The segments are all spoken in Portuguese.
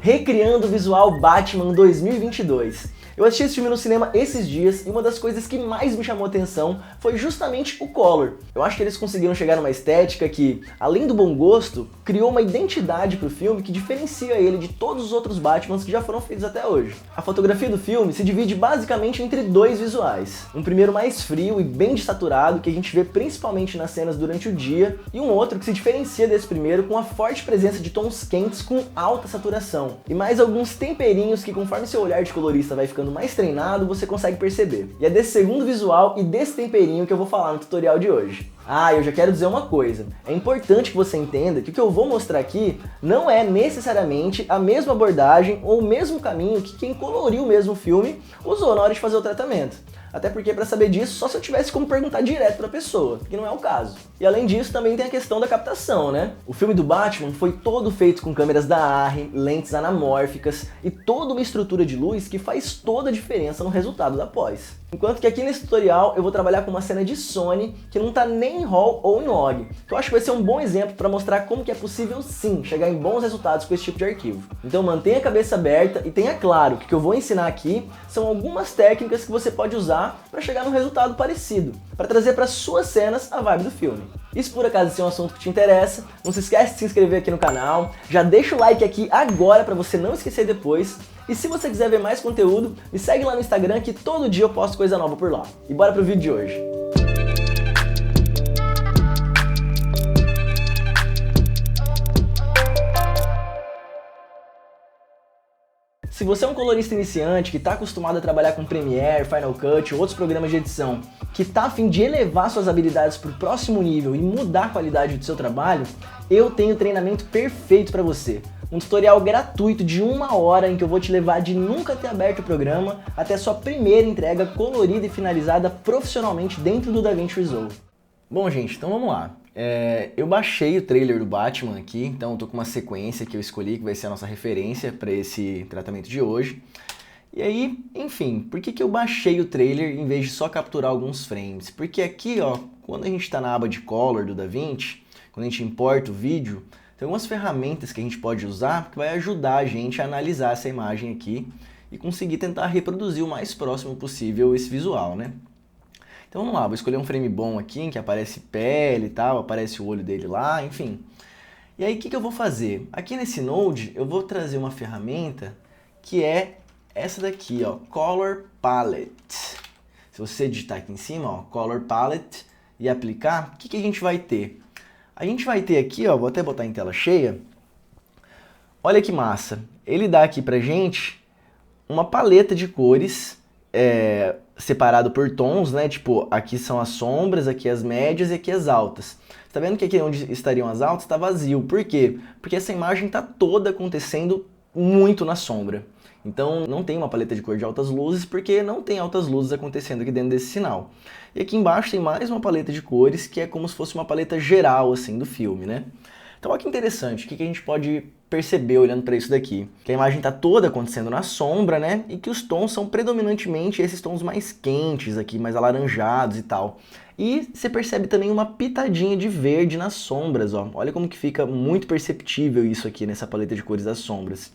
recriando o visual Batman 2022. Eu assisti esse filme no cinema esses dias e uma das coisas que mais me chamou a atenção foi justamente o color. Eu acho que eles conseguiram chegar numa estética que, além do bom gosto, criou uma identidade pro filme que diferencia ele de todos os outros Batmans que já foram feitos até hoje. A fotografia do filme se divide basicamente entre dois visuais. Um primeiro mais frio e bem desaturado, que a gente vê principalmente nas cenas durante o dia, e um outro que se diferencia desse primeiro com a forte presença de tons quentes com alta saturação. E mais alguns temperinhos que, conforme seu olhar de colorista vai ficando mais treinado, você consegue perceber. E é desse segundo visual e desse temperinho que eu vou falar no tutorial de hoje. Ah, eu já quero dizer uma coisa. É importante que você entenda que o que eu vou mostrar aqui não é necessariamente a mesma abordagem ou o mesmo caminho que quem coloriu o mesmo filme usou na hora de fazer o tratamento. Até porque, para saber disso, só se eu tivesse como perguntar direto pra pessoa, que não é o caso. E além disso, também tem a questão da captação, né? O filme do Batman foi todo feito com câmeras da Arri, lentes anamórficas e toda uma estrutura de luz que faz toda a diferença no resultado da pós. Enquanto que aqui nesse tutorial eu vou trabalhar com uma cena de Sony que não tá nem em RAW ou em log, que eu acho que vai ser um bom exemplo para mostrar como que é possível sim chegar em bons resultados com esse tipo de arquivo. Então mantenha a cabeça aberta e tenha claro que o que eu vou ensinar aqui são algumas técnicas que você pode usar para chegar num resultado parecido, para trazer para suas cenas a vibe do filme. E se por acaso esse é um assunto que te interessa, não se esquece de se inscrever aqui no canal, já deixa o like aqui agora para você não esquecer depois. E se você quiser ver mais conteúdo, me segue lá no Instagram que todo dia eu posto coisa nova por lá. E bora pro vídeo de hoje. Se você é um colorista iniciante que está acostumado a trabalhar com Premiere, Final Cut ou outros programas de edição, que está a fim de elevar suas habilidades para o próximo nível e mudar a qualidade do seu trabalho, eu tenho o treinamento perfeito para você. Um tutorial gratuito de 1 hora em que eu vou te levar de nunca ter aberto o programa até sua primeira entrega colorida e finalizada profissionalmente dentro do DaVinci Resolve. Bom, gente, então vamos lá. Eu baixei o trailer do Batman aqui, então eu tô com uma sequência que eu escolhi que vai ser a nossa referência para esse tratamento de hoje. E aí, enfim, por que eu baixei o trailer em vez de só capturar alguns frames? Porque aqui, ó, quando a gente está na aba de Color do DaVinci, quando a gente importa o vídeo, tem algumas ferramentas que a gente pode usar que vai ajudar a gente a analisar essa imagem aqui e conseguir tentar reproduzir o mais próximo possível esse visual, né? Então vamos lá, vou escolher um frame bom aqui, em que aparece pele e tal, aparece o olho dele lá, enfim. E aí o que eu vou fazer? Aqui nesse Node eu vou trazer uma ferramenta que é essa daqui, ó, Color Palette. Se você digitar aqui em cima, ó, Color Palette e aplicar, o que a gente vai ter? A gente vai ter aqui, ó, vou até botar em tela cheia, olha que massa, ele dá aqui pra gente uma paleta de cores separado por tons, né, tipo, aqui são as sombras, aqui as médias e aqui as altas. Você tá vendo que aqui onde estariam as altas está vazio, por quê? Porque essa imagem tá toda acontecendo muito na sombra. Então não tem uma paleta de cor de altas luzes, porque não tem altas luzes acontecendo aqui dentro desse sinal. E aqui embaixo tem mais uma paleta de cores, que é como se fosse uma paleta geral assim do filme, né? Então olha que interessante, o que a gente pode perceber olhando para isso daqui? Que a imagem está toda acontecendo na sombra, né? E que os tons são predominantemente esses tons mais quentes aqui, mais alaranjados e tal. E você percebe também uma pitadinha de verde nas sombras, ó. Olha como que fica muito perceptível isso aqui nessa paleta de cores das sombras.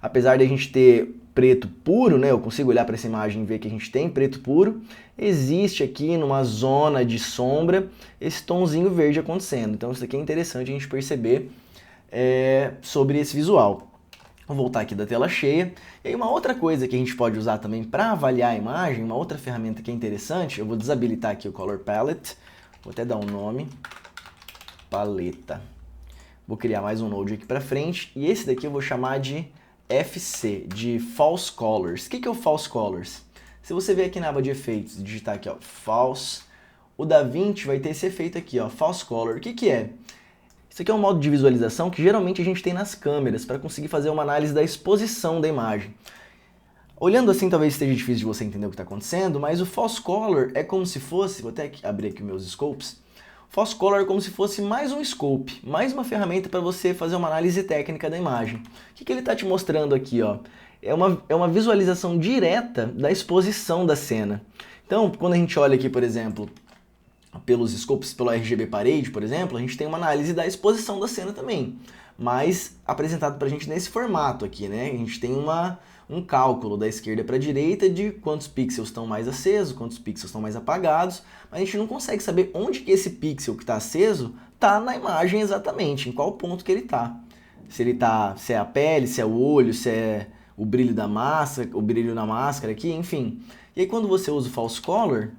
Apesar de a gente ter preto puro, né, eu consigo olhar para essa imagem e ver que a gente tem preto puro, existe aqui numa zona de sombra esse tonzinho verde acontecendo. Então isso aqui é interessante a gente perceber sobre esse visual. Vou voltar aqui da tela cheia. E aí uma outra coisa que a gente pode usar também para avaliar a imagem, uma outra ferramenta que é interessante, eu vou desabilitar aqui o Color Palette, vou até dar um nome, paleta. Vou criar mais um node aqui para frente e esse daqui eu vou chamar de FC, de False Colors. O que é o False Colors? Se você ver aqui na aba de efeitos, digitar aqui, ó, False, o DaVinci vai ter esse efeito aqui, ó, False Color. O que é? Isso aqui é um modo de visualização que geralmente a gente tem nas câmeras para conseguir fazer uma análise da exposição da imagem. Olhando assim talvez esteja difícil de você entender o que está acontecendo, mas o False Color é como se fosse, vou até abrir aqui os meus scopes, False Color é como se fosse mais um scope, mais uma ferramenta para você fazer uma análise técnica da imagem. O que ele está te mostrando aqui, ó? É uma visualização direta da exposição da cena. Então, quando a gente olha aqui, por exemplo, pelos scopes, pelo RGB Parade, por exemplo, a gente tem uma análise da exposição da cena também, mas apresentado para a gente nesse formato aqui, né? A gente tem um cálculo da esquerda para a direita de quantos pixels estão mais acesos, quantos pixels estão mais apagados, mas a gente não consegue saber onde que esse pixel que está aceso está na imagem exatamente, em qual ponto que ele está. Se é a pele, se é o olho, se é o brilho da máscara, o brilho na máscara aqui, enfim. E aí quando você usa o False Color,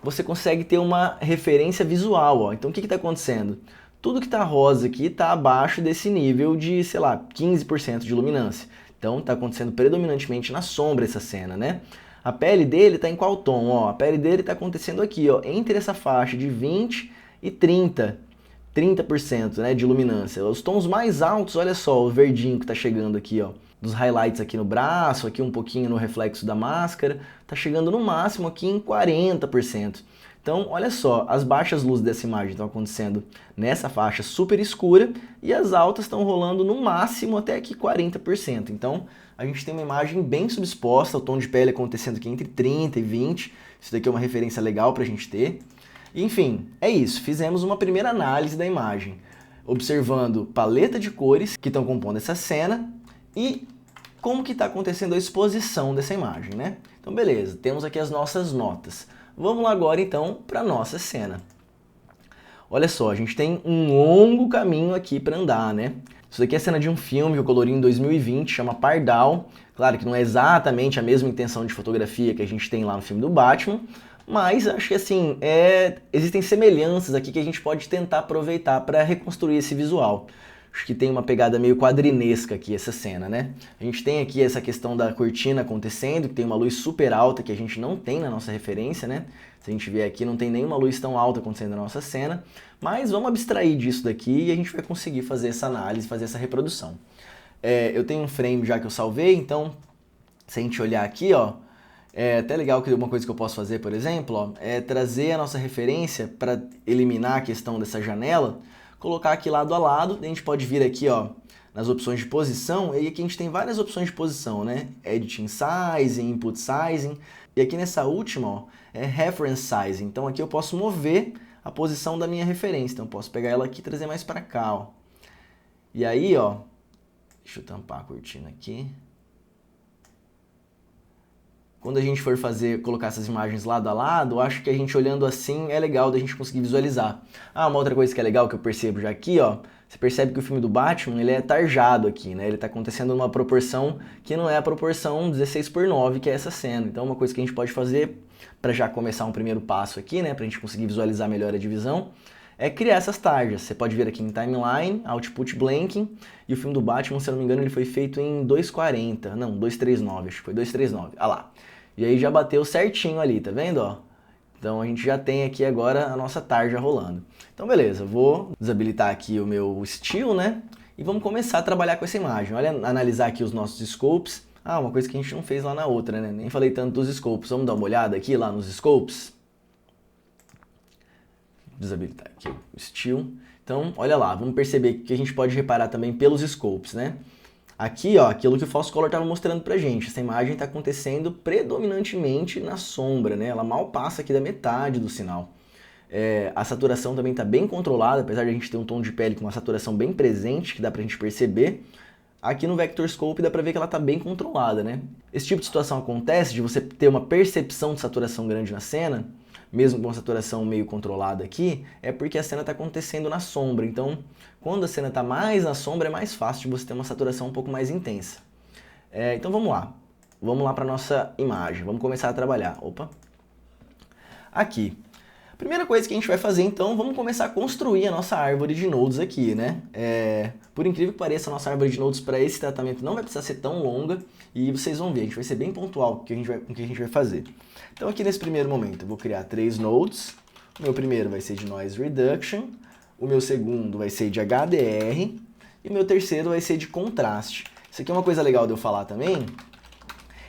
você consegue ter uma referência visual, ó. Então o que está acontecendo? Tudo que está rosa aqui está abaixo desse nível de, sei lá, 15% de luminância. Então está acontecendo predominantemente na sombra essa cena, né? A pele dele está em qual tom? Ó, a pele dele está acontecendo aqui, ó, entre essa faixa de 20 e 30%, né, de luminância. Os tons mais altos, olha só, o verdinho que está chegando aqui, ó, dos highlights aqui no braço, aqui um pouquinho no reflexo da máscara, está chegando no máximo aqui em 40%. Então, olha só, as baixas luzes dessa imagem estão acontecendo nessa faixa super escura e as altas estão rolando no máximo até aqui 40%. Então, a gente tem uma imagem bem subexposta, o tom de pele acontecendo aqui entre 30 e 20. Isso daqui é uma referência legal para a gente ter. Enfim, é isso. Fizemos uma primeira análise da imagem, observando paleta de cores que estão compondo essa cena e como que está acontecendo a exposição dessa imagem, né? Então, beleza, temos aqui as nossas notas. Vamos lá agora, então, para a nossa cena. Olha só, a gente tem um longo caminho aqui para andar, né? Isso daqui é a cena de um filme que eu colori em 2020, chama Pardal. Claro que não é exatamente a mesma intenção de fotografia que a gente tem lá no filme do Batman, mas acho que assim, existem semelhanças aqui que a gente pode tentar aproveitar para reconstruir esse visual. Acho que tem uma pegada meio quadrinesca aqui essa cena, né? A gente tem aqui essa questão da cortina acontecendo, que tem uma luz super alta que a gente não tem na nossa referência, né? Se a gente vier aqui, não tem nenhuma luz tão alta acontecendo na nossa cena, mas vamos abstrair disso daqui e a gente vai conseguir fazer essa análise, fazer essa reprodução. Eu tenho um frame já que eu salvei, então se a gente olhar aqui, ó, é até legal que uma coisa que eu posso fazer, por exemplo, ó, é trazer a nossa referência para eliminar a questão dessa janela, colocar aqui lado a lado, a gente pode vir aqui, ó, nas opções de posição, e aqui a gente tem várias opções de posição, né? Editing Sizing, Input Sizing, e aqui nessa última, ó, é Reference Sizing, então aqui eu posso mover a posição da minha referência, então eu posso pegar ela aqui e trazer mais para cá, ó. E aí, ó, deixa eu tampar a cortina aqui. Quando a gente for colocar essas imagens lado a lado, eu acho que a gente olhando assim é legal da gente conseguir visualizar. Ah, uma outra coisa que é legal que eu percebo já aqui, ó, você percebe que o filme do Batman, ele é tarjado aqui, né? Ele tá acontecendo numa proporção que não é a proporção 16:9, que é essa cena. Então, uma coisa que a gente pode fazer para já começar um primeiro passo aqui, né, pra gente conseguir visualizar melhor a divisão, é criar essas tarjas. Você pode ver aqui em Timeline, Output Blanking, e o filme do Batman, se eu não me engano, ele foi feito em 240, não, 239, acho que foi 239, ah lá. E aí já bateu certinho ali, tá vendo, ó? Então a gente já tem aqui agora a nossa tarja rolando. Então beleza, vou desabilitar aqui o meu Steel, né? E vamos começar a trabalhar com essa imagem. Olha, analisar aqui os nossos scopes. Ah, uma coisa que a gente não fez lá na outra, né? Nem falei tanto dos scopes. Vamos dar uma olhada aqui lá nos scopes. Desabilitar aqui o Steel. Então, olha lá, vamos perceber que a gente pode reparar também pelos scopes, né? Aqui, ó, aquilo que o False Color estava mostrando pra gente. Essa imagem está acontecendo predominantemente na sombra, né? Ela mal passa aqui da metade do sinal. A saturação também está bem controlada, apesar de a gente ter um tom de pele com uma saturação bem presente, que dá pra gente perceber. Aqui no Vector Scope dá pra ver que ela está bem controlada, né? Esse tipo de situação acontece de você ter uma percepção de saturação grande na cena, mesmo com uma saturação meio controlada aqui, é porque a cena está acontecendo na sombra. Então, quando a cena está mais na sombra, é mais fácil de você ter uma saturação um pouco mais intensa. Então vamos lá para a nossa imagem, vamos começar a trabalhar. Opa! Aqui. A primeira coisa que a gente vai fazer, então, vamos começar a construir a nossa árvore de nodes aqui, né? Por incrível que pareça, a nossa árvore de nodes para esse tratamento não vai precisar ser tão longa, e vocês vão ver, a gente vai ser bem pontual com o que a gente vai fazer. Então aqui nesse primeiro momento eu vou criar 3 nodes. O meu primeiro vai ser de Noise Reduction, o meu segundo vai ser de HDR e o meu terceiro vai ser de contraste. Isso aqui é uma coisa legal de eu falar também,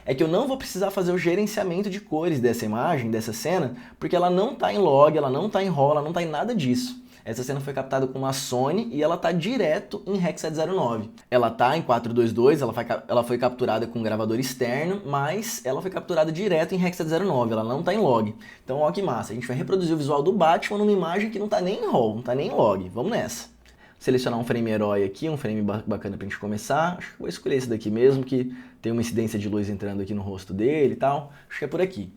é que eu não vou precisar fazer o gerenciamento de cores dessa imagem, dessa cena, porque ela não está em log, ela não está em RAW, ela não está em nada disso. Essa cena foi captada com uma Sony e ela tá direto em REC 709. Ela tá em 422, ela foi capturada com um gravador externo, mas ela foi capturada direto em REC 709, ela não tá em log. Então ó que massa, a gente vai reproduzir o visual do Batman numa imagem que não tá nem em RAW, não tá nem em log. Vamos nessa. Selecionar um frame herói aqui, um frame bacana pra gente começar. Acho que vou escolher esse daqui mesmo, que tem uma incidência de luz entrando aqui no rosto dele e tal. Acho que é por aqui.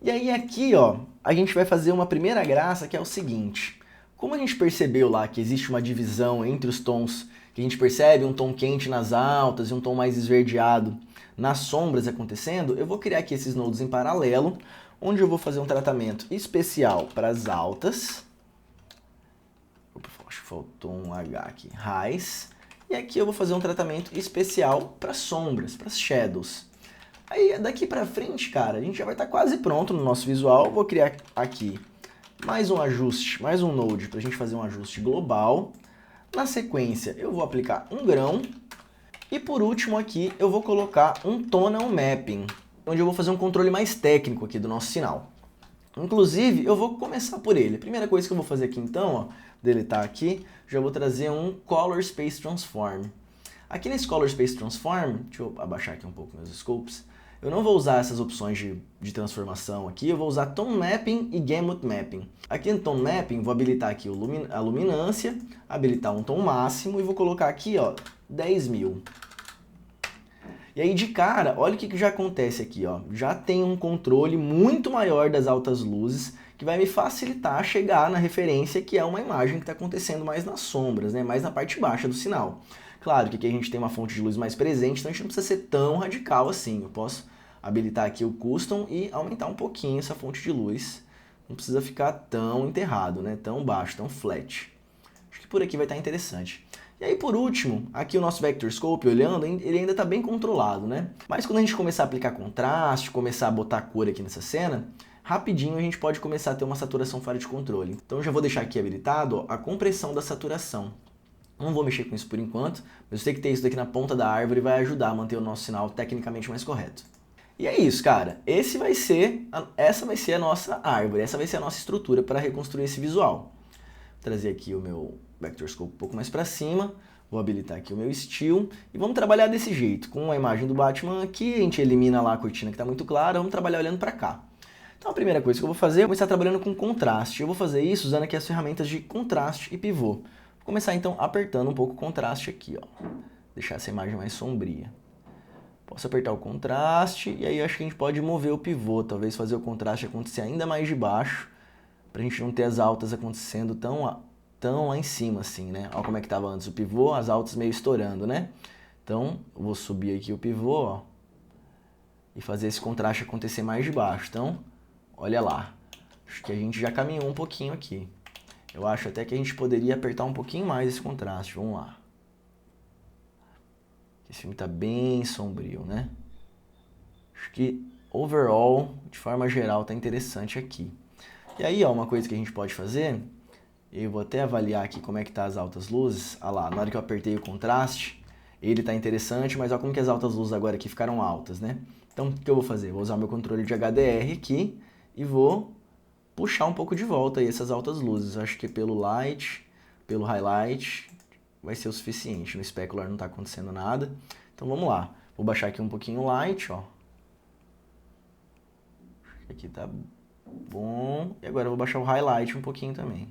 E aí aqui, ó, a gente vai fazer uma primeira graça, que é o seguinte. Como a gente percebeu lá que existe uma divisão entre os tons, que a gente percebe um tom quente nas altas e um tom mais esverdeado nas sombras acontecendo, eu vou criar aqui esses nodes em paralelo, onde eu vou fazer um tratamento especial para as altas. Acho que faltou um H aqui, highs. E aqui eu vou fazer um tratamento especial para sombras, para shadows. Aí daqui pra frente, cara, a gente já vai estar quase pronto no nosso visual. Vou criar aqui mais um ajuste, mais um node pra gente fazer um ajuste global. Na sequência eu vou aplicar um grão. E por último aqui eu vou colocar um tonal mapping, onde eu vou fazer um controle mais técnico aqui do nosso sinal. Inclusive eu vou começar por ele. A primeira coisa que eu vou fazer aqui então, ó, deletar aqui, já vou trazer um Color Space Transform. Aqui nesse Color Space Transform, deixa eu abaixar aqui um pouco meus scopes, eu não vou usar essas opções de transformação aqui, eu vou usar Tone Mapping e Gamut Mapping. Aqui no Tone Mapping, vou habilitar aqui a luminância, habilitar um tom máximo e vou colocar aqui, ó, 10.000. E aí de cara, olha o que já acontece aqui, ó. Já tem um controle muito maior das altas luzes, que vai me facilitar chegar na referência, que é uma imagem que está acontecendo mais nas sombras, né? Mais na parte baixa do sinal. Claro que aqui a gente tem uma fonte de luz mais presente, então a gente não precisa ser tão radical assim. Eu posso habilitar aqui o Custom e aumentar um pouquinho essa fonte de luz. Não precisa ficar tão enterrado, né? Tão baixo, tão flat. Acho que por aqui vai estar interessante. E aí, por último, aqui o nosso Vector Scope, olhando, ele ainda está bem controlado, né? Mas quando a gente começar a aplicar contraste, começar a botar cor aqui nessa cena, rapidinho a gente pode começar a ter uma saturação fora de controle. Então eu já vou deixar aqui habilitado, ó, a compressão da saturação. Não vou mexer com isso por enquanto, mas eu sei que ter isso daqui na ponta da árvore vai ajudar a manter o nosso sinal tecnicamente mais correto. E é isso, cara. Essa vai ser a nossa árvore, essa vai ser a nossa estrutura para reconstruir esse visual. Vou trazer aqui o meu Vector Scope um pouco mais para cima, vou habilitar aqui o meu Steel e vamos trabalhar desse jeito. Com a imagem do Batman aqui, a gente elimina lá a cortina que está muito clara, vamos trabalhar olhando para cá. Então a primeira coisa que eu vou fazer é começar trabalhando com contraste. Eu vou fazer isso usando aqui as ferramentas de contraste e pivô. Vou começar então apertando um pouco o contraste aqui, ó. Deixar essa imagem mais sombria. Posso apertar o contraste e aí acho que a gente pode mover o pivô, talvez fazer o contraste acontecer ainda mais de baixo, pra gente não ter as altas acontecendo tão lá em cima assim, né? Olha como é que estava antes o pivô, as altas meio estourando, né? Então, eu vou subir aqui o pivô, ó, e fazer esse contraste acontecer mais de baixo. Então, olha lá, acho que a gente já caminhou um pouquinho aqui. Eu acho até que a gente poderia apertar um pouquinho mais esse contraste, vamos lá. Esse filme tá bem sombrio, né? Acho que, overall, de forma geral, tá interessante aqui. E aí, ó, uma coisa que a gente pode fazer, eu vou até avaliar aqui como é que tá as altas luzes. Ah lá, na hora que eu apertei o contraste, ele tá interessante, mas olha como que as altas luzes agora aqui ficaram altas, né? Então, o que eu vou fazer? Vou usar meu controle de HDR aqui e vou puxar um pouco de volta aí essas altas luzes. Acho que pelo light, pelo highlight, vai ser o suficiente. No specular não tá acontecendo nada. Então, vamos lá. Vou baixar aqui um pouquinho o light, ó. Aqui tá bom. E agora eu vou baixar o highlight um pouquinho também.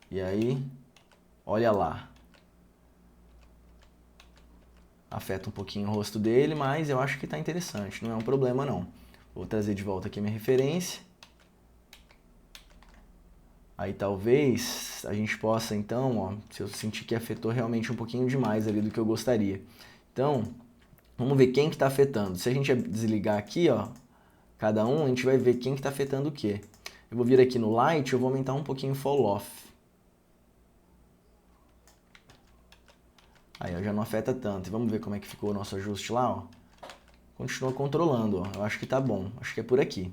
E aí, olha lá. Afeta um pouquinho o rosto dele, mas eu acho que tá interessante. Não é um problema, não. Vou trazer de volta aqui a minha referência. Aí talvez a gente possa, então, ó, se eu sentir que afetou realmente um pouquinho demais ali do que eu gostaria. Então, vamos ver quem que tá afetando. Se a gente desligar aqui, ó, cada um, a gente vai ver quem que tá afetando o quê. Eu vou vir aqui no Light, eu vou aumentar um pouquinho o Fall Off. Aí, ó, já não afeta tanto. E vamos ver como é que ficou o nosso ajuste lá, ó. Continua controlando, ó. Eu acho que tá bom. Acho que é por aqui. Vou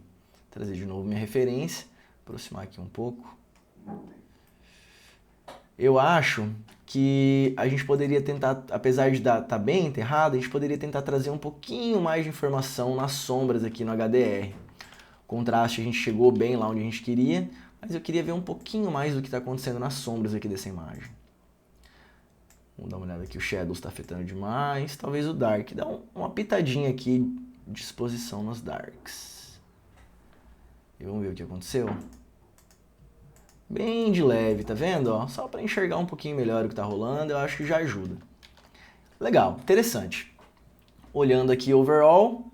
trazer de novo minha referência. Aproximar aqui um pouco. Eu acho que a gente poderia tentar, apesar de tá bem enterrado, a gente poderia tentar trazer um pouquinho mais de informação nas sombras aqui no HDR. O contraste a gente chegou bem lá onde a gente queria, Mas eu queria ver um pouquinho mais do que está acontecendo nas sombras aqui dessa imagem. Vamos dar uma olhada aqui, o Shadows está afetando demais. Talvez o Dark, dá uma pitadinha aqui de exposição nos Darks. E vamos ver o que aconteceu. Bem de leve, tá vendo? Ó, só para enxergar um pouquinho melhor o que está rolando, eu acho que já ajuda. Legal, interessante. Olhando aqui overall,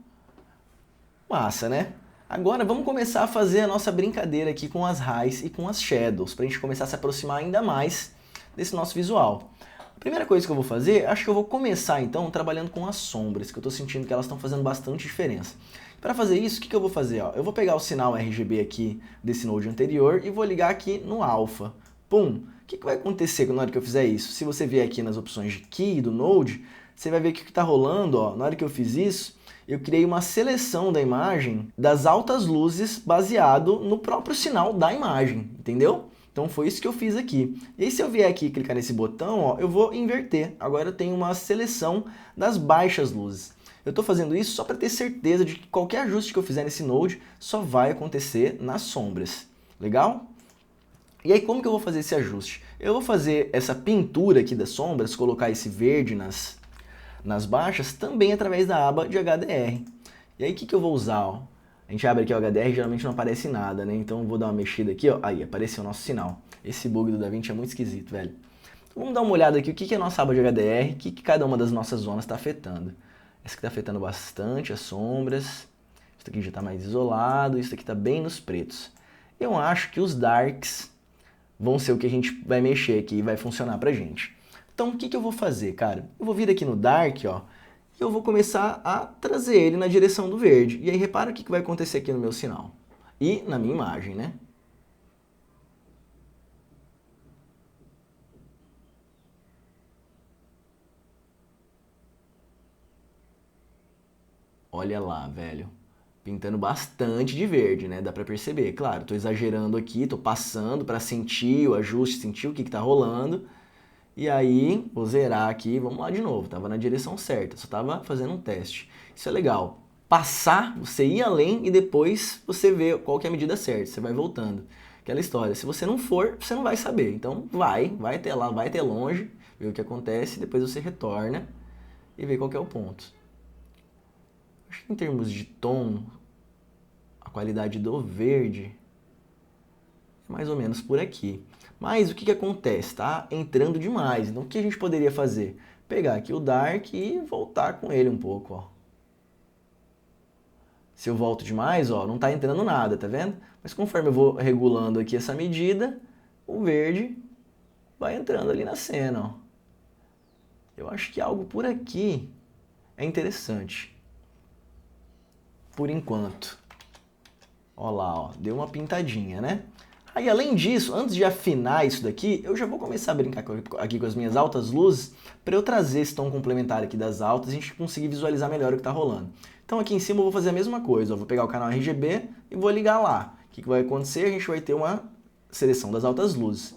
massa, né? Agora vamos começar a fazer a nossa brincadeira aqui com as highs e com as shadows, para a gente começar a se aproximar ainda mais desse nosso visual. A primeira coisa que eu vou fazer, acho que eu vou começar então trabalhando com as sombras, que eu estou sentindo que elas estão fazendo bastante diferença. Para fazer isso, o que eu vou fazer? Ó, eu vou pegar o sinal RGB aqui desse node anterior e vou ligar aqui no alpha. Pum! O que vai acontecer na hora que eu fizer isso? Se você vier aqui nas opções de key do node, você vai ver que o que está rolando, ó, na hora que eu fiz isso, eu criei uma seleção da imagem das altas luzes baseado no próprio sinal da imagem, entendeu? Então foi isso que eu fiz aqui. E aí se eu vier aqui e clicar nesse botão, ó, eu vou inverter. Agora eu tenho uma seleção das baixas luzes. Eu estou fazendo isso só para ter certeza de que qualquer ajuste que eu fizer nesse node só vai acontecer nas sombras. Legal? E aí como que eu vou fazer esse ajuste? Eu vou fazer essa pintura aqui das sombras, colocar esse verde nas baixas, também através da aba de HDR. E aí o que eu vou usar? Ó? A gente abre aqui o HDR e geralmente não aparece nada, né? Então eu vou dar uma mexida aqui, ó. Aí, apareceu o nosso sinal. Esse bug do DaVinci é muito esquisito, velho. Então vamos dar uma olhada aqui, o que é a nossa aba de HDR, o que cada uma das nossas zonas está afetando. Essa aqui está afetando bastante as sombras, isso aqui já está mais isolado, isso aqui está bem nos pretos. Eu acho que os darks vão ser o que a gente vai mexer aqui e vai funcionar pra gente. Então o que eu vou fazer, cara? Eu vou vir aqui no dark, ó, e eu vou começar a trazer ele na direção do verde. E aí repara o que vai acontecer aqui no meu sinal. E na minha imagem, né? Olha lá, velho. Pintando bastante de verde, né? Dá pra perceber. Claro, tô exagerando aqui, tô passando pra sentir o ajuste, sentir o que tá rolando. E aí, vou zerar aqui, vamos lá de novo. Tava na direção certa, só tava fazendo um teste. Isso é legal. Passar, você ir além e depois você vê qual que é a medida certa. Você vai voltando. Aquela história, se você não for, você não vai saber. Então vai até lá, vai até longe, vê o que acontece, depois você retorna e vê qual que é o ponto. Acho que em termos de tom, a qualidade do verde é mais ou menos por aqui. Mas o que acontece? Tá entrando demais. Então o que a gente poderia fazer? Pegar aqui o Dark e voltar com ele um pouco, ó. Se eu volto demais, ó, não tá entrando nada, tá vendo? Mas conforme eu vou regulando aqui essa medida, o verde vai entrando ali na cena, ó. Eu acho que algo por aqui é interessante. Por enquanto. Ó lá, ó, deu uma pintadinha, né? Aí, além disso, antes de afinar isso daqui, eu já vou começar a brincar aqui com as minhas altas luzes para eu trazer esse tom complementar aqui das altas e a gente conseguir visualizar melhor o que está rolando. Então aqui em cima eu vou fazer a mesma coisa, ó, vou pegar o canal RGB e vou ligar lá. O que vai acontecer? A gente vai ter uma seleção das altas luzes.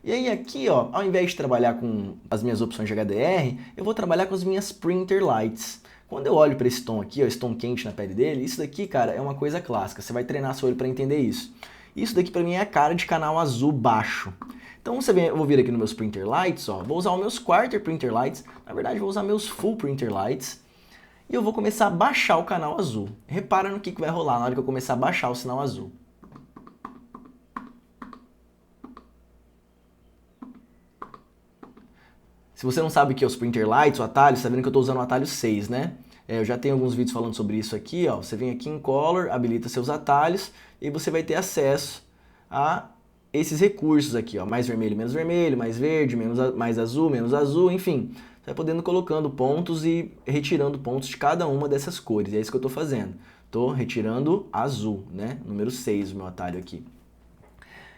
E aí aqui, ó, ao invés de trabalhar com as minhas opções de HDR, eu vou trabalhar com as minhas printer lights. Quando eu olho para esse tom aqui, ó, esse tom quente na pele dele, isso daqui, cara, é uma coisa clássica. Você vai treinar seu olho para entender isso. Isso daqui para mim é a cara de canal azul baixo. Então eu vou vir aqui nos meus printer lights, ó, vou usar os meus quarter printer lights, na verdade vou usar meus full printer lights, e eu vou começar a baixar o canal azul. Repara no que vai rolar na hora que eu começar a baixar o sinal azul. Se você não sabe o que é os printer lights, o atalho, você tá vendo que eu estou usando o atalho 6, né? Eu já tenho alguns vídeos falando sobre isso aqui, ó. Você vem aqui em Color, habilita seus atalhos e você vai ter acesso a esses recursos aqui, ó. Mais vermelho, mais verde, mais azul, menos azul, enfim. Você vai podendo colocando pontos e retirando pontos de cada uma dessas cores. E é isso que eu estou fazendo. Estou retirando azul, né? Número 6, o meu atalho aqui.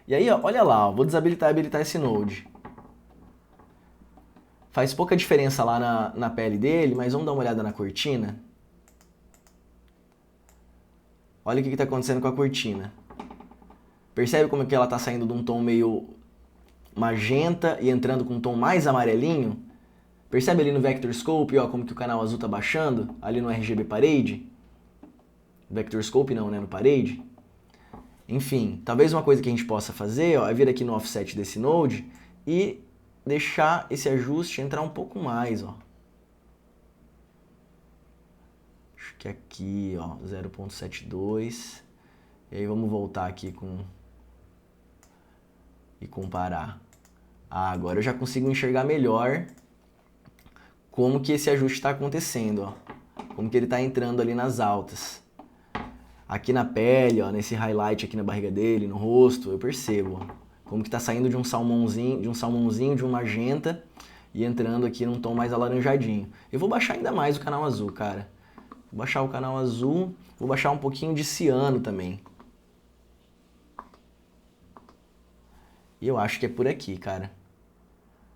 E aí, ó, olha lá, ó. Vou desabilitar e habilitar esse node. Faz pouca diferença lá na pele dele, mas vamos dar uma olhada na cortina. Olha o que está acontecendo com a cortina. Percebe como é que ela está saindo de um tom meio magenta e entrando com um tom mais amarelinho? Percebe ali no Vector Scope, ó, como que o canal azul está baixando? Ali no RGB Parade? Vector Scope não, né? No Parade. Enfim, talvez uma coisa que a gente possa fazer, ó, é vir aqui no offset desse node e deixar esse ajuste entrar um pouco mais, ó. Acho que aqui, ó, 0.72. E aí vamos voltar aqui e comparar. Ah, agora eu já consigo enxergar melhor como que esse ajuste está acontecendo, ó. Como que ele está entrando ali nas altas. Aqui na pele, ó, nesse highlight aqui na barriga dele, no rosto, eu percebo, ó, como que está saindo de um salmãozinho, de um magenta e entrando aqui num tom mais alaranjadinho. Eu vou baixar ainda mais o canal azul, cara. Vou baixar o canal azul, vou baixar um pouquinho de ciano também. E eu acho que é por aqui, cara.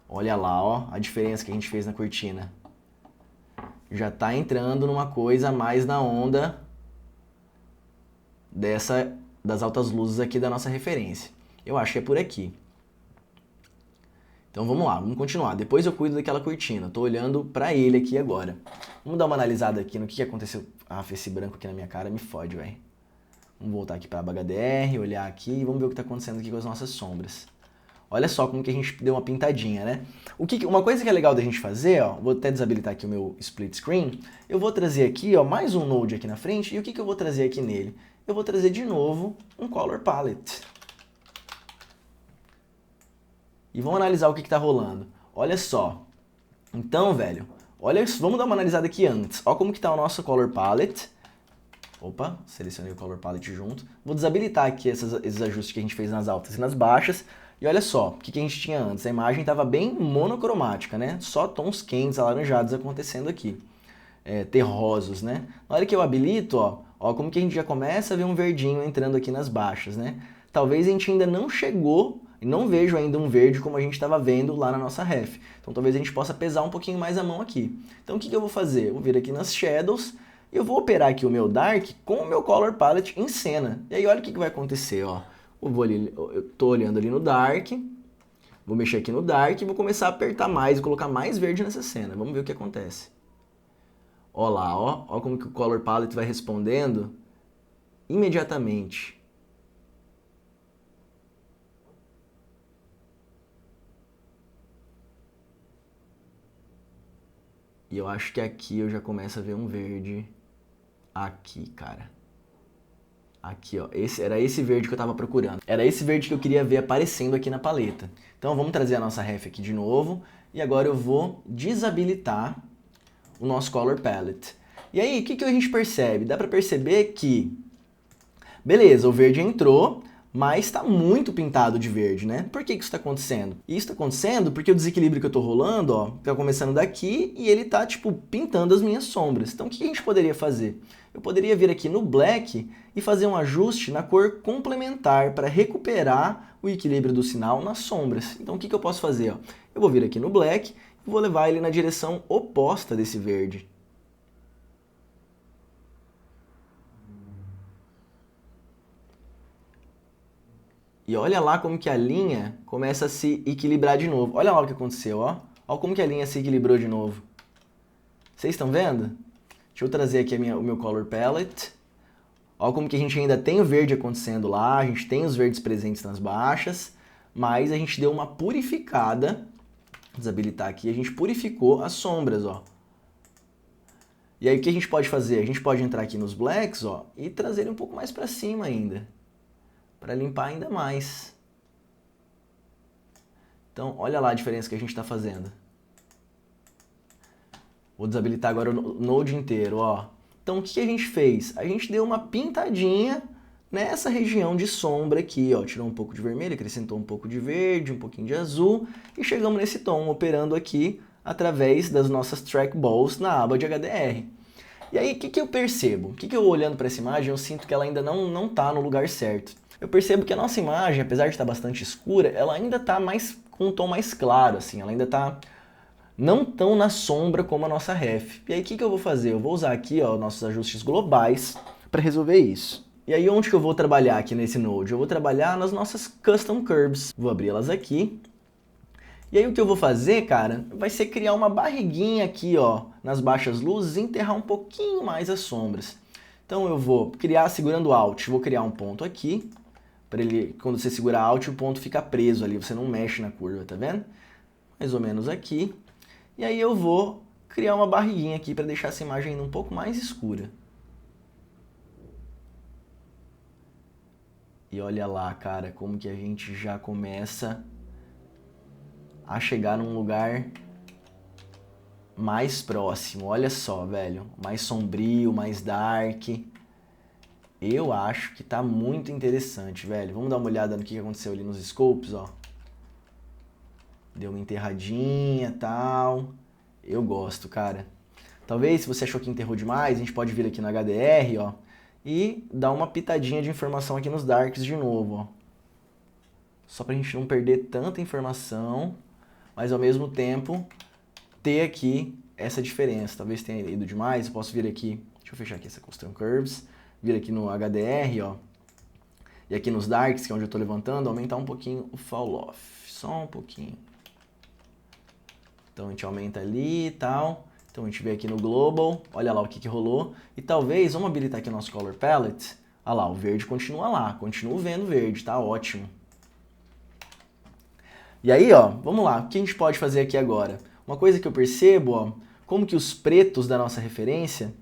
Olha lá, ó, a diferença que a gente fez na cortina. Já tá entrando numa coisa mais na onda das altas luzes aqui da nossa referência. Eu acho que é por aqui. Então vamos lá, vamos continuar. Depois eu cuido daquela cortina. Tô olhando pra ele aqui agora. Vamos dar uma analisada aqui no que aconteceu. Ah, esse branco aqui na minha cara me fode, velho. Vamos voltar aqui pra aba HDR, olhar aqui e vamos ver o que tá acontecendo aqui com as nossas sombras. Olha só como que a gente deu uma pintadinha, né? Uma coisa que é legal da gente fazer, ó, vou até desabilitar aqui o meu split screen, eu vou trazer aqui, ó, mais um node aqui na frente, e o que eu vou trazer aqui nele? Eu vou trazer de novo um Color Palette. E vamos analisar o que tá rolando. Olha só. Então, velho, vamos dar uma analisada aqui antes. Olha como que tá o nosso Color Palette. Opa, selecionei o Color Palette junto. Vou desabilitar aqui esses ajustes que a gente fez nas altas e nas baixas. E olha só, o que a gente tinha antes? A imagem estava bem monocromática, né? Só tons quentes, alaranjados acontecendo aqui. Terrosos, né? Na hora que eu habilito, ó, como que a gente já começa a ver um verdinho entrando aqui nas baixas, né? Talvez a gente ainda não chegou, não vejo ainda um verde como a gente estava vendo lá na nossa ref. Então talvez a gente possa pesar um pouquinho mais a mão aqui. Então o que eu vou fazer? Eu vou vir aqui nas Shadows e eu vou operar aqui o meu Dark com o meu Color Palette em cena. E aí olha o que vai acontecer, ó. Eu tô olhando ali no Dark, vou mexer aqui no Dark e vou começar a apertar mais e colocar mais verde nessa cena. Vamos ver o que acontece. Ó lá, ó como que o Color Palette vai respondendo imediatamente. E eu acho que aqui eu já começo a ver um verde aqui, cara. Aqui, ó, era esse verde que eu tava procurando. Era esse verde que eu queria ver aparecendo aqui na paleta. Então vamos trazer a nossa ref aqui de novo. E agora eu vou desabilitar o nosso Color Palette. E aí, o que a gente percebe? Dá pra perceber que, beleza, o verde entrou, mas tá muito pintado de verde, né? Por que isso tá acontecendo? Isso tá acontecendo porque o desequilíbrio que eu tô rolando, ó, tá começando daqui e ele tá, tipo, pintando as minhas sombras. Então o que a gente poderia fazer? Eu poderia vir aqui no Black e fazer um ajuste na cor complementar para recuperar o equilíbrio do sinal nas sombras. Então o que eu posso fazer? Ó? Eu vou vir aqui no Black e vou levar ele na direção oposta desse verde. E olha lá como que a linha começa a se equilibrar de novo. Olha lá o que aconteceu, ó. Olha como que a linha se equilibrou de novo. Vocês estão vendo? Deixa eu trazer aqui o meu Color Palette. Olha como que a gente ainda tem o verde acontecendo lá, a gente tem os verdes presentes nas baixas, mas a gente deu uma purificada. Vou desabilitar aqui, a gente purificou as sombras, ó. E aí o que a gente pode fazer? A gente pode entrar aqui nos blacks, ó, e trazer ele um pouco mais para cima ainda, para limpar ainda mais. Então, olha lá a diferença que a gente está fazendo. Vou desabilitar agora o node inteiro, ó. Então, o que a gente fez? A gente deu uma pintadinha nessa região de sombra aqui, ó. Tirou um pouco de vermelho, acrescentou um pouco de verde, um pouquinho de azul e chegamos nesse tom, operando aqui através das nossas trackballs na aba de HDR. E aí, o que eu percebo? O que eu olhando para essa imagem, eu sinto que ela ainda não tá no lugar certo. Eu percebo que a nossa imagem, apesar de estar bastante escura, ela ainda tá com um tom mais claro, assim, ela ainda tá não tão na sombra como a nossa ref. E aí o que eu vou fazer? Eu vou usar aqui, ó, nossos ajustes globais para resolver isso. E aí onde que eu vou trabalhar aqui nesse node? Eu vou trabalhar nas nossas Custom Curves. Vou abrir elas aqui. E aí o que eu vou fazer, cara, vai ser criar uma barriguinha aqui, ó, nas baixas luzes e enterrar um pouquinho mais as sombras. Então eu vou criar, segurando Alt, vou criar um ponto aqui. para ele, quando você segura Alt, o ponto fica preso ali, você não mexe na curva, tá vendo? Mais ou menos aqui. E aí eu vou criar uma barriguinha aqui para deixar essa imagem ainda um pouco mais escura. E olha lá, cara, como que a gente já começa a chegar num lugar mais próximo. Olha só, velho, mais sombrio, mais dark. Eu acho que tá muito interessante, velho. Vamos dar uma olhada no que aconteceu ali nos scopes, ó. Deu uma enterradinha e tal. Eu gosto, cara. Talvez, se você achou que enterrou demais, a gente pode vir aqui no HDR, ó, e dar uma pitadinha de informação aqui nos darks de novo, ó. Só pra gente não perder tanta informação, mas ao mesmo tempo ter aqui essa diferença. Talvez tenha ido demais, eu posso vir aqui, deixa eu fechar aqui essa Custom Curves, vir aqui no HDR, ó, e aqui nos darks, que é onde eu tô levantando, aumentar um pouquinho o fall off, só um pouquinho. Então a gente aumenta ali e tal. Então a gente vem aqui no Global, olha lá o que rolou. E talvez, vamos habilitar aqui o nosso Color Palette. Olha lá, o verde continua lá, continuo vendo verde, tá ótimo. E aí, ó, vamos lá, o que a gente pode fazer aqui agora? Uma coisa que eu percebo, ó, como que os pretos da nossa referência,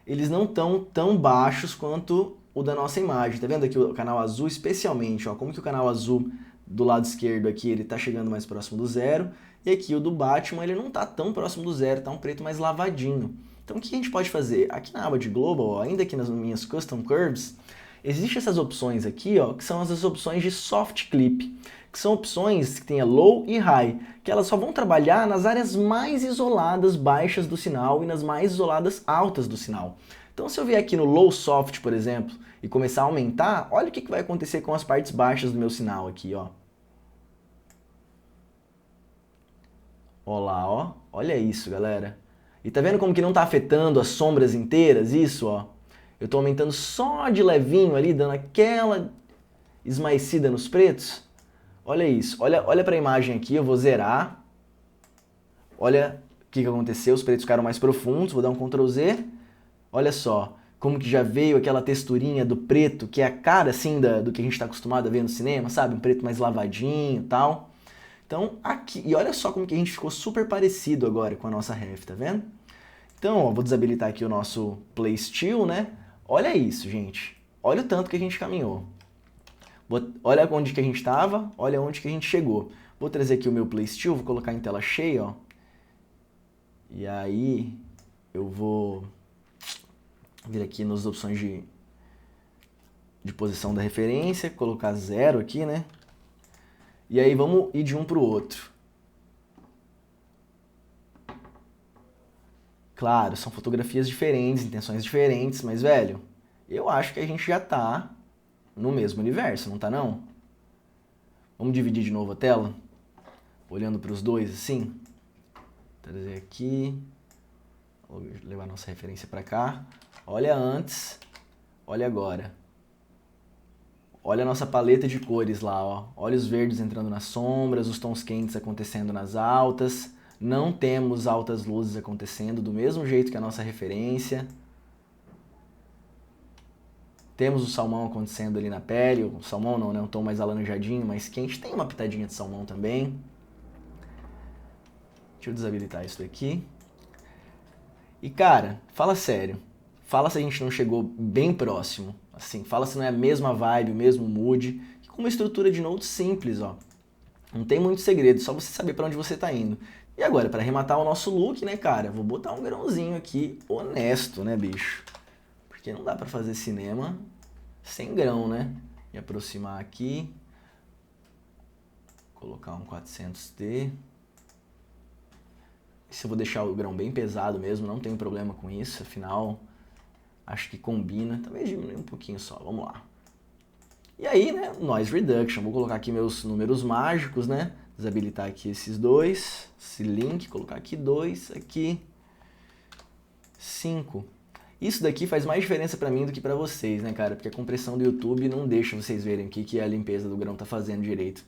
eles não estão tão baixos quanto o da nossa imagem. Tá vendo aqui o canal azul especialmente, ó, como que o canal azul do lado esquerdo aqui, ele tá chegando mais próximo do zero. E aqui o do Batman, ele não tá tão próximo do zero, tá um preto mais lavadinho. Então o que a gente pode fazer? Aqui na aba de Global, ó, ainda aqui nas minhas Custom Curves, existem essas opções aqui, ó, que são as opções de Soft Clip, que são opções que tem a Low e High, que elas só vão trabalhar nas áreas mais isoladas baixas do sinal e nas mais isoladas altas do sinal. Então se eu vier aqui no Low Soft, por exemplo, e começar a aumentar, olha o que vai acontecer com as partes baixas do meu sinal aqui, ó. Olá, ó. Olha isso, galera. E tá vendo como que não tá afetando as sombras inteiras? Isso, ó. Eu tô aumentando só de levinho ali, dando aquela esmaecida nos pretos. Olha isso. Olha pra imagem aqui, eu vou zerar. Olha o que aconteceu, os pretos ficaram mais profundos. Vou dar um Ctrl Z. Olha só, como que já veio aquela texturinha do preto, que é a cara, assim, do que a gente tá acostumado a ver no cinema, sabe? Um preto mais lavadinho e tal. Então, aqui, e olha só como que a gente ficou super parecido agora com a nossa ref, tá vendo? Então, ó, vou desabilitar aqui o nosso Play Still, né? Olha isso, gente. Olha o tanto que a gente caminhou. Olha onde que a gente estava, olha onde que a gente chegou. Vou trazer aqui o meu Play Still, vou colocar em tela cheia, ó. E aí, eu vou vir aqui nas opções de posição da referência, colocar 0 aqui, né? E aí vamos ir de um para o outro. Claro, são fotografias diferentes, intenções diferentes, mas, velho, eu acho que a gente já tá no mesmo universo, não tá não? Vamos dividir de novo a tela? Olhando para os dois assim. Trazer aqui. Vou levar nossa referência para cá. Olha antes, olha agora. Olha a nossa paleta de cores lá, ó. Olha os verdes entrando nas sombras, os tons quentes acontecendo nas altas. Não temos altas luzes acontecendo do mesmo jeito que a nossa referência. Temos o salmão acontecendo ali na pele. O salmão não, né? Um tom mais alaranjadinho, mais quente. Tem uma pitadinha de salmão também. Deixa eu desabilitar isso daqui. E, cara, fala sério. Fala se a gente não chegou bem próximo. Assim, fala se não é a mesma vibe, o mesmo mood, e com uma estrutura de notes simples, ó. Não tem muito segredo, só você saber para onde você tá indo. E agora, para arrematar o nosso look, né, cara, vou botar um grãozinho aqui honesto, né, bicho? Porque não dá para fazer cinema sem grão, né? Me aproximar aqui. Colocar um 400D. Se eu vou deixar o grão bem pesado mesmo, não tenho problema com isso, afinal... Acho que combina, talvez diminuir um pouquinho só, vamos lá. E aí, né, Noise Reduction, vou colocar aqui meus números mágicos, né, desabilitar aqui esses dois, esse link, colocar aqui 2, aqui 5. Isso daqui faz mais diferença pra mim do que pra vocês, né, cara, porque a compressão do YouTube não deixa vocês verem o que a limpeza do grão tá fazendo direito.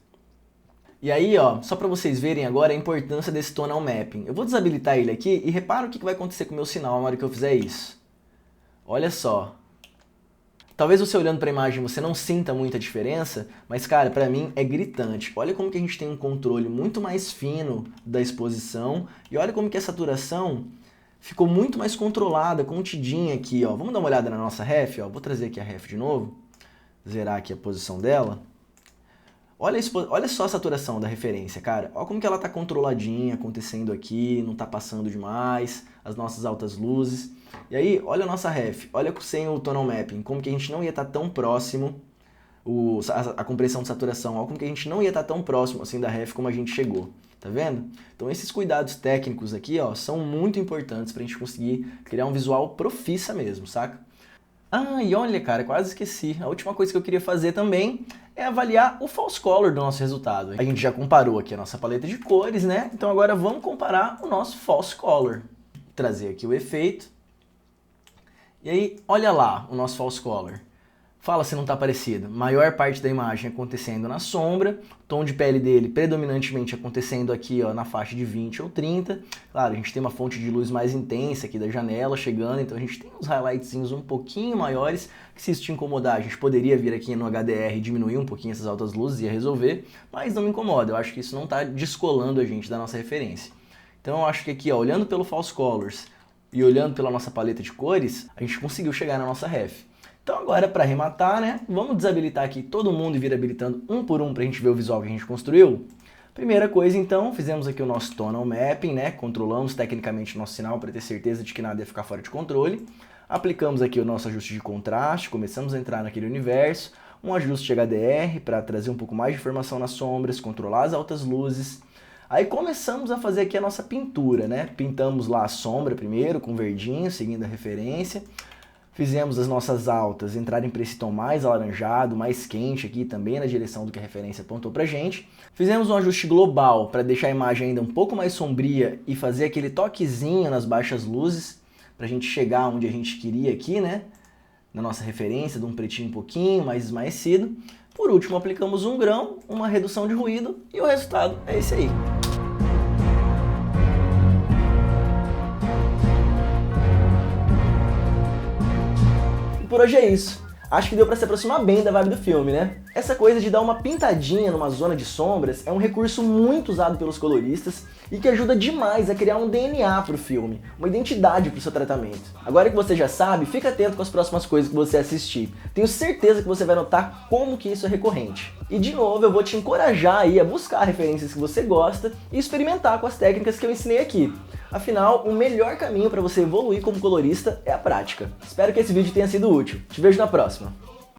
E aí, ó, só pra vocês verem agora a importância desse tonal mapping. Eu vou desabilitar ele aqui e repara o que vai acontecer com o meu sinal na hora que eu fizer isso. Olha só. Talvez você olhando para a imagem você não sinta muita diferença, mas cara, para mim é gritante. Olha como que a gente tem um controle muito mais fino da exposição e olha como que a saturação ficou muito mais controlada, contidinha aqui, ó. Vamos dar uma olhada na nossa ref, ó. Vou trazer aqui a ref de novo, zerar aqui a posição dela. Olha só a saturação da referência, cara. Olha como que ela tá controladinha, acontecendo aqui, não tá passando demais, as nossas altas luzes. E aí, olha a nossa ref, olha sem o tonal mapping, como que a gente não ia estar tão próximo, a compressão de saturação, olha como que a gente não ia estar tão próximo assim da ref como a gente chegou. Tá vendo? Então esses cuidados técnicos aqui, ó, são muito importantes pra gente conseguir criar um visual profissa mesmo, saca? Ah, e olha, cara, quase esqueci. A última coisa que eu queria fazer também é avaliar o false color do nosso resultado. A gente já comparou aqui a nossa paleta de cores, né? Então agora vamos comparar o nosso false color. Vou trazer aqui o efeito. E aí, olha lá o nosso false color. Fala se não está parecido. Maior parte da imagem acontecendo na sombra, tom de pele dele predominantemente acontecendo aqui, ó, na faixa de 20 ou 30. Claro, a gente tem uma fonte de luz mais intensa aqui da janela chegando, então a gente tem uns highlightzinhos um pouquinho maiores, que se isso te incomodar, a gente poderia vir aqui no HDR e diminuir um pouquinho essas altas luzes e ia resolver, mas não me incomoda, eu acho que isso não está descolando a gente da nossa referência. Então eu acho que aqui, ó, olhando pelo false colors e olhando pela nossa paleta de cores, a gente conseguiu chegar na nossa ref. Então agora, para arrematar, né, vamos desabilitar aqui todo mundo e vir habilitando um por um para a gente ver o visual que a gente construiu. Primeira coisa, então, fizemos aqui o nosso tonal mapping, né, controlamos tecnicamente o nosso sinal para ter certeza de que nada ia ficar fora de controle. Aplicamos aqui o nosso ajuste de contraste, começamos a entrar naquele universo, um ajuste de HDR para trazer um pouco mais de informação nas sombras, controlar as altas luzes. Aí começamos a fazer aqui a nossa pintura, né, pintamos lá a sombra primeiro com verdinho, seguindo a referência. Fizemos as nossas altas entrarem para esse tom mais alaranjado, mais quente aqui também na direção do que a referência apontou pra gente. Fizemos um ajuste global para deixar a imagem ainda um pouco mais sombria e fazer aquele toquezinho nas baixas luzes para a gente chegar onde a gente queria aqui, né? Na nossa referência, de um pretinho um pouquinho mais esmaecido. Por último, aplicamos um grão, uma redução de ruído e o resultado é esse aí. Por hoje é isso. Acho que deu pra se aproximar bem da vibe do filme, né? Essa coisa de dar uma pintadinha numa zona de sombras é um recurso muito usado pelos coloristas e que ajuda demais a criar um DNA pro filme, uma identidade pro seu tratamento. Agora que você já sabe, fica atento com as próximas coisas que você assistir. Tenho certeza que você vai notar como que isso é recorrente. E de novo, eu vou te encorajar aí a buscar referências que você gosta e experimentar com as técnicas que eu ensinei aqui. Afinal, o melhor caminho para você evoluir como colorista é a prática. Espero que esse vídeo tenha sido útil. Te vejo na próxima.